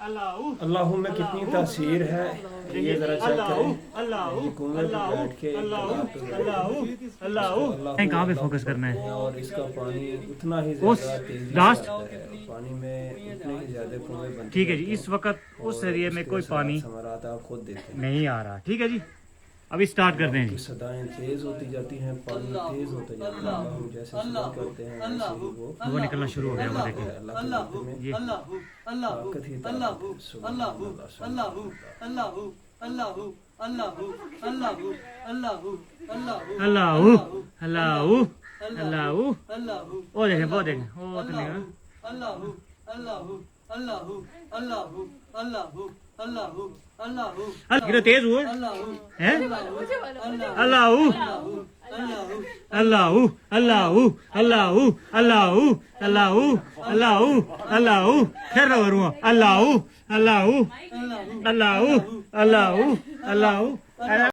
اللہ میں کتنی تاثیر ہے یہ ذرا چیک کریں. کنویں پہ بیٹھ کے کہاں پہ فوکس کرنا ہے اور اس کا پانی اتنا ہی زیادہ تیزی سے آتا ہے, پانی میں اتنے ہی زیادہ کنویں بنتے ہیں. ٹھیک ہے جی, اس وقت اس ایریے میں کوئی پانی ثمرات آپ خود دیکھیں نہیں آ رہا. ٹھیک ہے جی, ابھی سٹارٹ کرتے ہیں جی. صدائیں تیز ہوتی جاتی ہیں, پانی تیز ہوتا جاتا ہے, ہم جیسے صدا کرتے ہیں ویسے ہی وہ نکلنا شروع ہو گیا وہ دیکھیں. اللہ کے بندے میں یہ طاقت ہی طاقت ہے. سبحان اللہ اللہ اللہ, وہ دیکھیں وہ دیکھیں وہ تو نکلا. اللہ تیز ہوئے ہیں. اللہ اللہ اللہ اللہ اللہ اللہ اللہ اللہ پھر رہا اللہ اللہ اللہ اللہ اللہ اللہ